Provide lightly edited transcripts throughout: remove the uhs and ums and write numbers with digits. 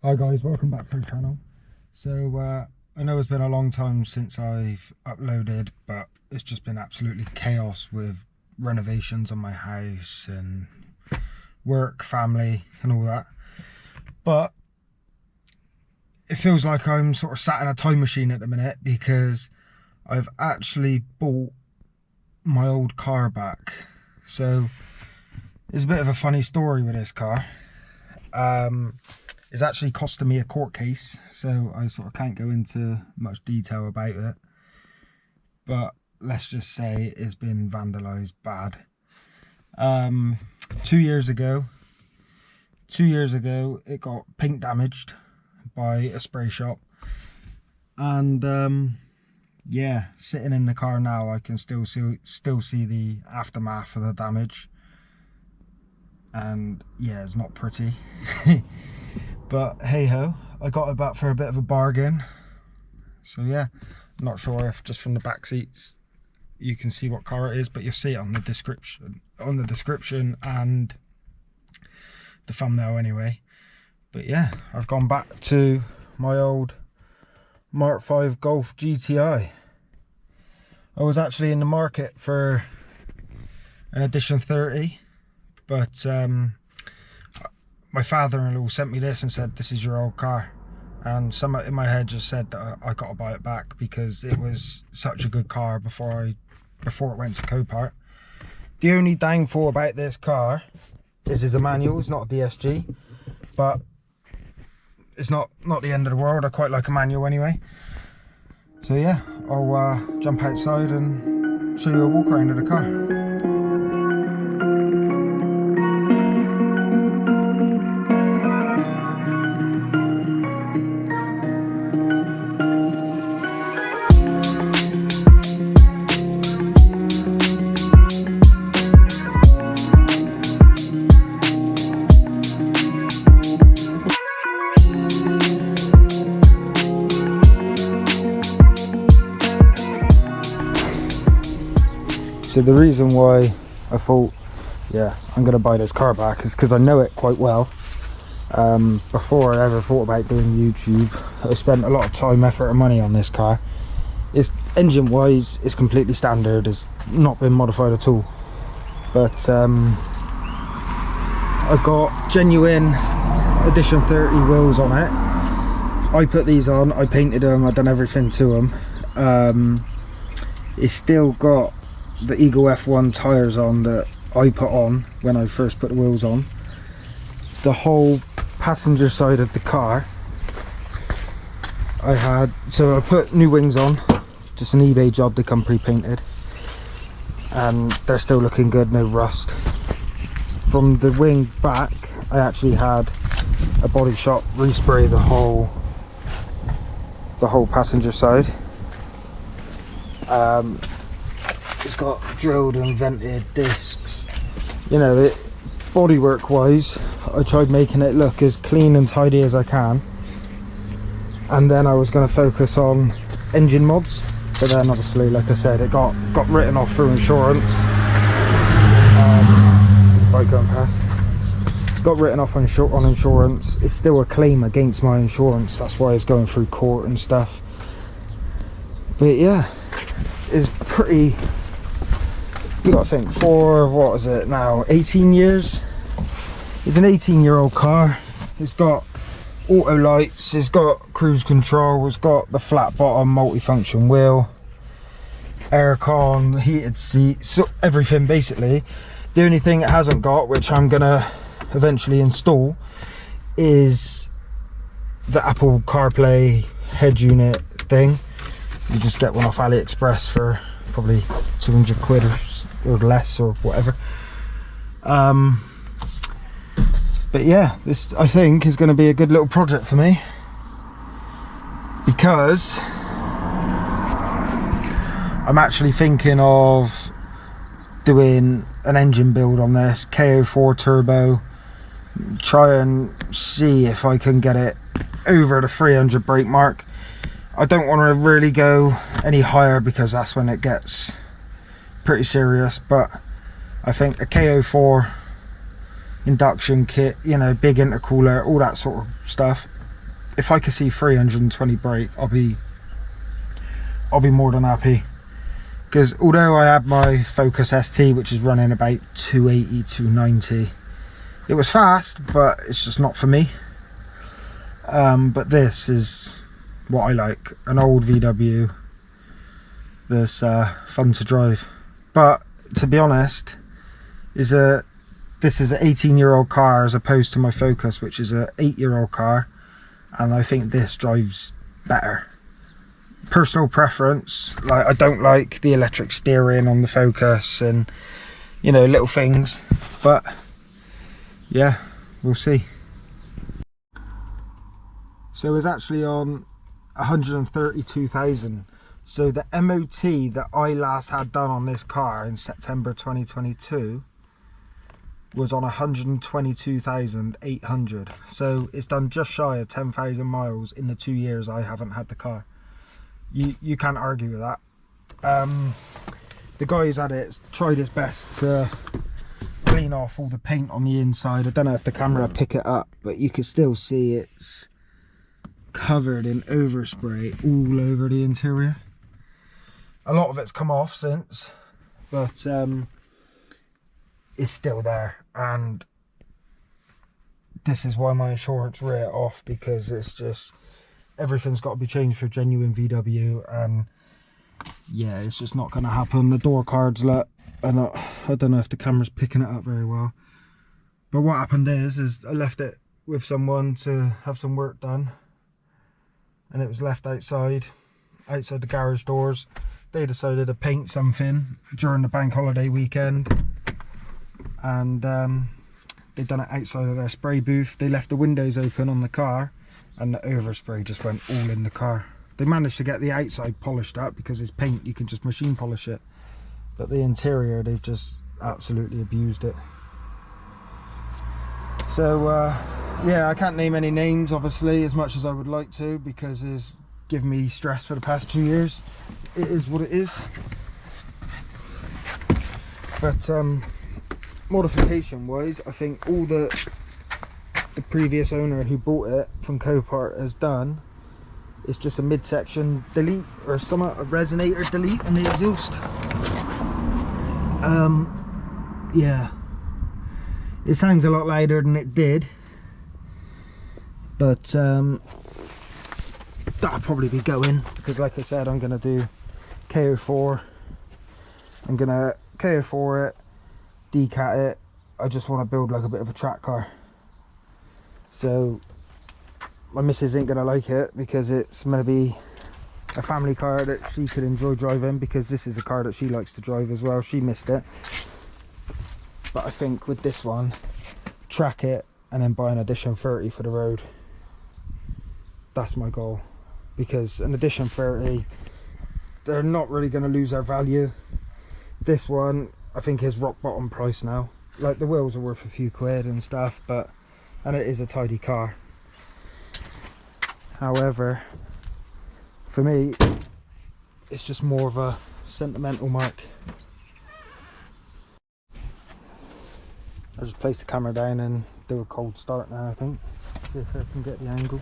Hi guys, welcome back to the channel. So I know it's been a long time since I've uploaded, but it's just been absolutely chaos with renovations on my house and work, family and all that. But it feels like I'm sort of sat in a time machine at the minute, because I've actually bought my old car back. So it's a bit of a funny story with this car. It's actually costing me a court case, so I sort of can't go into much detail about it, but let's just say it's been vandalised bad. 2 years ago it got paint damaged by a spray shop, and yeah, sitting in the car now I can still see the aftermath of the damage, and yeah, it's not pretty. But hey ho, I got it back for a bit of a bargain. So yeah, I'm not sure if just from the back seats you can see what car it is, but you'll see it on the description and the thumbnail anyway. But yeah, I've gone back to my old Mark 5 Golf GTI. I was actually in the market for an Edition 30, but my father-in-law sent me this and said, this is your old car, and something in my head just said that I got to buy it back, because it was such a good car before it went to Copart. The only downfall about this car is it's a manual. It's not a DSG, but it's not the end of the world. I quite like a manual anyway. So yeah, I'll jump outside and show you a walk around of the car. So the reason why I thought, yeah, I'm going to buy this car back is because I know it quite well. Before I ever thought about doing YouTube, I spent a lot of time, effort and money on this car. It's engine wise, it's completely standard, it's not been modified at all. But I got genuine Edition 30 wheels on it. I put these on, I painted them, I've done everything to them. It's still got the Eagle F1 tyres on that I put on when I first put the wheels on. The whole passenger side of the car I put new wings on, just an eBay job, they come pre-painted, and they're still looking good, no rust. From the wing back I actually had a body shop respray the whole passenger side. It's got drilled and vented discs. You know, bodywork wise, I tried making it look as clean and tidy as I can, and then I was going to focus on engine mods, but then obviously, like I said, it got written off through insurance. There's a bike going past. Got written off on insurance. It's still a claim against my insurance, that's why it's going through court and stuff. But yeah, it's pretty, you gotta think, for what is it now, 18 years? It's an 18-year-old car. It's got auto lights, it's got cruise control, it's got the flat bottom multifunction wheel, aircon, heated seats, so everything basically. The only thing it hasn't got, which I'm gonna eventually install, is the Apple CarPlay head unit thing. You just get one off AliExpress for probably 200 quid or less or whatever. But yeah, this I think is going to be a good little project for me, because I'm actually thinking of doing an engine build on this KO4 turbo, try and see if I can get it over the 300 brake mark. I don't want to really go any higher, because that's when it gets pretty serious, but I think a KO4 induction kit, you know, big intercooler, all that sort of stuff, if I could see 320 brake, I'll be more than happy. Because although I had my Focus ST, which is running about 280, 290, it was fast, but it's just not for me. But this is what I like, an old VW that's fun to drive. But to be honest, this is an 18-year-old car as opposed to my Focus, which is an 8-year-old car, and I think this drives better. Personal preference, like I don't like the electric steering on the Focus and, you know, little things, but yeah, we'll see. So it's actually on 132,000. So the MOT that I last had done on this car in September 2022 was on 122,800. So it's done just shy of 10,000 miles in the 2 years I haven't had the car. You can't argue with that. The guy who's had it tried his best to clean off all the paint on the inside. I don't know if the camera will pick it up, but you can still see it's covered in overspray all over the interior. A lot of it's come off since, but it's still there, and this is why my insurance wrote it off, because it's just everything's got to be changed for genuine VW, and yeah, it's just not going to happen. The door cards look, I don't know if the camera's picking it up very well, but what happened is I left it with someone to have some work done, and it was left outside the garage doors. They decided to paint something during the bank holiday weekend, and they'd done it outside of their spray booth. They left the windows open on the car, and the overspray just went all in the car. They managed to get the outside polished up because it's paint, you can just machine polish it, but the interior, they've just absolutely abused it. So yeah, I can't name any names obviously, as much as I would like to, because it's given me stress for the past 2 years. It is what it is. But modification wise, I think all the previous owner who bought it from Copart has done is just a midsection delete or something, a resonator delete on the exhaust. Yeah, it sounds a lot louder than it did, but that'll probably be going, because like I said, I'm gonna do KO4. I'm gonna KO4 it, decat it. I just want to build like a bit of a track car. So my missus ain't gonna like it, because it's gonna be a family car that she could enjoy driving, because this is a car that she likes to drive as well. She missed it, but I think with this one, track it and then buy an Edition 30 for the road. That's my goal, because an Edition 30, they're not really going to lose their value. This one, I think, is rock bottom price now. Like, the wheels are worth a few quid and stuff, and it is a tidy car. However, for me, it's just more of a sentimental mark. I'll just place the camera down and do a cold start now, I think. See if I can get the angle.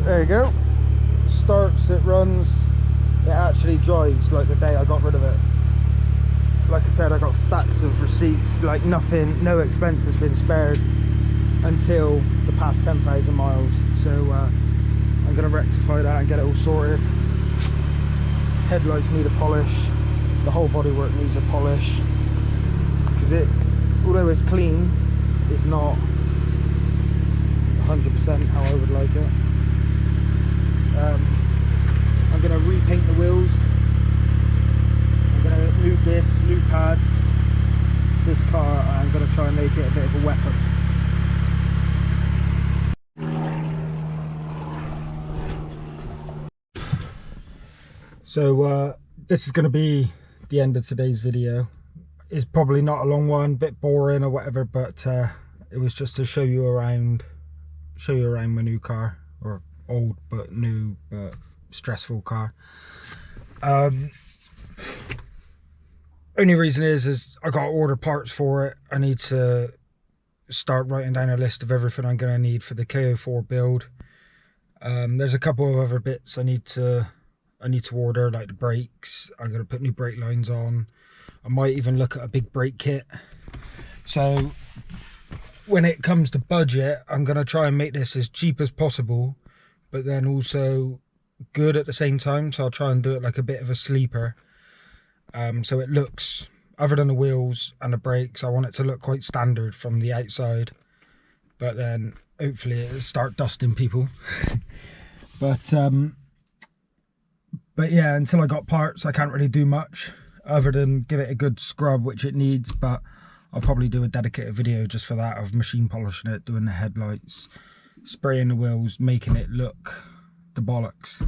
There you go. Starts, it runs, it actually drives like the day I got rid of it. Like I said, I got stacks of receipts, like nothing, no expense has been spared until the past 10,000 miles. So I'm going to rectify that and get it all sorted. Headlights need a polish, the whole bodywork needs a polish, because although it's clean, it's not 100% how I would like it. I'm going to repaint the wheels. I'm going to new discs, new pads. This car, I'm going to try and make it a bit of a weapon. So this is going to be the end of today's video. It's probably not a long one, a bit boring or whatever, but it was just to show you around my new car, or old but new but stressful car. Only reason is I got to order parts for it. I need to start writing down a list of everything I'm going to need for the KO4 build. There's a couple of other bits I need to order, like the brakes. I'm going to put new brake lines on. I might even look at a big brake kit. So when it comes to budget, I'm going to try and make this as cheap as possible, but then also good at the same time. So I'll try and do it like a bit of a sleeper. So it looks, other than the wheels and the brakes, I want it to look quite standard from the outside, but then hopefully it'll start dusting people. but yeah, until I got parts, I can't really do much other than give it a good scrub, which it needs. But I'll probably do a dedicated video just for that, of machine polishing it, doing the headlights, spraying the wheels, making it look the bollocks.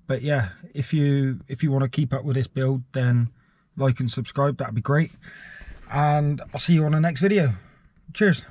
But yeah, if you want to keep up with this build, then like and subscribe, that'd be great. And I'll see you on the next video. Cheers.